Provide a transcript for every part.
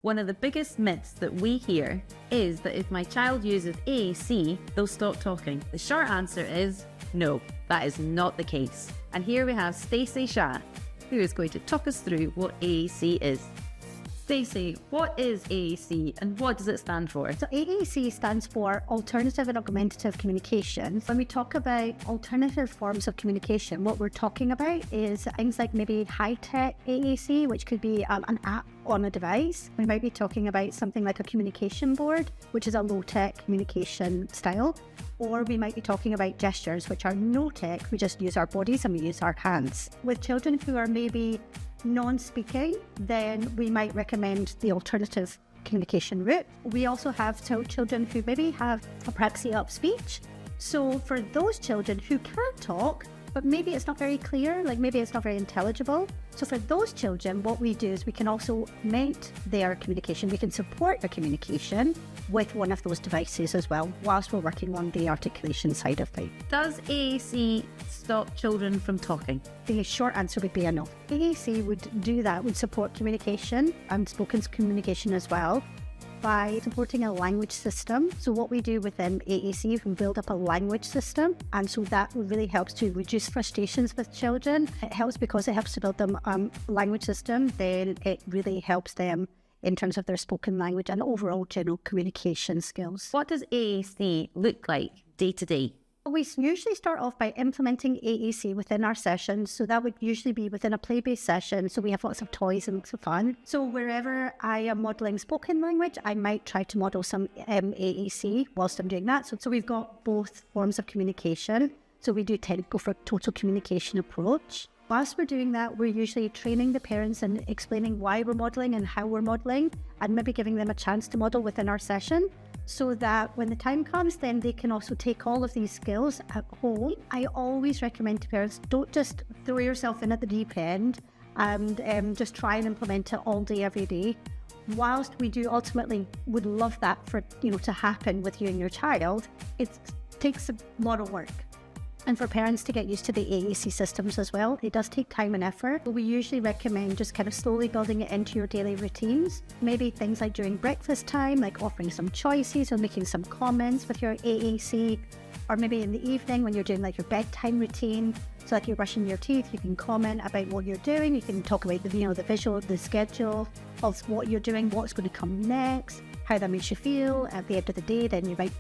One of the biggest myths that we hear is that if my child uses AAC, they'll stop talking. The short answer is no, that is not the case. And here we have Stacy Shaw, who is going to talk us through what AAC is. Stacy, what is AAC and what does it stand for? So AAC stands for Alternative and Augmentative Communication. When we talk about alternative forms of communication, what we're talking about is things like maybe high-tech AAC, which could be an app on a device. We might be talking about something like a communication board, which is a low-tech communication style. Or we might be talking about gestures, which are no-tech. We just use our bodies and we use our hands. With children who are maybe non-speaking, then we might recommend the alternative communication route. We also have children who maybe have apraxia of speech. So for those children who can talk, but maybe it's not very clear, like maybe it's not very intelligible. So for those children, what we do is we can also augment their communication. We can support their communication with one of those devices as well, whilst we're working on the articulation side of things. Does AAC stop children from talking? The short answer would be a no. AAC would do that, would support communication and spoken communication as well, by supporting a language system. So what we do within AAC is we build up a language system, and so that really helps to reduce frustrations with children. It helps because it helps to build them a language system, then it really helps them in terms of their spoken language and overall general communication skills. What does AAC look like day to day? We usually start off by implementing AAC within our sessions. So that would usually be within a play-based session. So we have lots of toys and lots of fun. So wherever I am modelling spoken language, I might try to model some AAC whilst I'm doing that. So we've got both forms of communication. So we do tend to go for a total communication approach. Whilst we're doing that, we're usually training the parents and explaining why we're modelling and how we're modelling, and maybe giving them a chance to model within our session, so that when the time comes, then they can also take all of these skills at home. I always recommend to parents, don't just throw yourself in at the deep end and just try and implement it all day, every day. Whilst we do ultimately would love that for to happen with you and your child, it takes a lot of work. And for parents to get used to the AAC systems as well, it does take time and effort. But we usually recommend just kind of slowly building it into your daily routines. Maybe things like during breakfast time, like offering some choices or making some comments with your AAC. Or maybe in the evening when you're doing like your bedtime routine. So like you're brushing your teeth, you can comment about what you're doing. You can talk about the visual, the schedule of what you're doing, what's going to come next, how that makes you feel. At the end of the day, then you might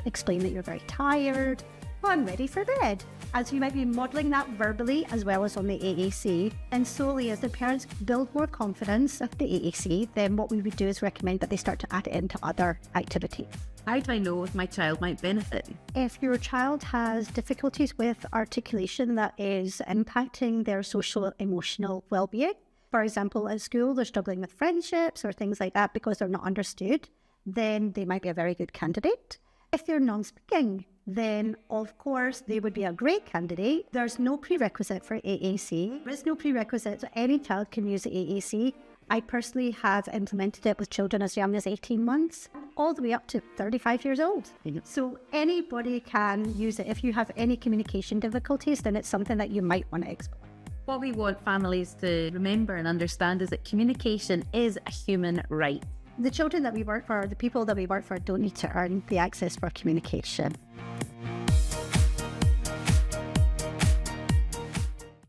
explain that you're very tired. I'm ready for bed. As you might be modelling that verbally as well as on the AAC. And slowly, as the parents build more confidence of the AAC, then what we would do is recommend that they start to add it into other activities. How do I know if my child might benefit? If your child has difficulties with articulation that is impacting their social emotional well-being, for example, at school, they're struggling with friendships or things like that because they're not understood, then they might be a very good candidate. If they're non-speaking, then of course they would be a great candidate. There's no prerequisite for AAC. There is no prerequisite, so any child can use AAC. I personally have implemented it with children as young as 18 months, all the way up to 35 years old. So anybody can use it. If you have any communication difficulties, then it's something that you might want to explore. What we want families to remember and understand is that communication is a human right. The children that we work for, the people that we work for, don't need to earn the access for communication.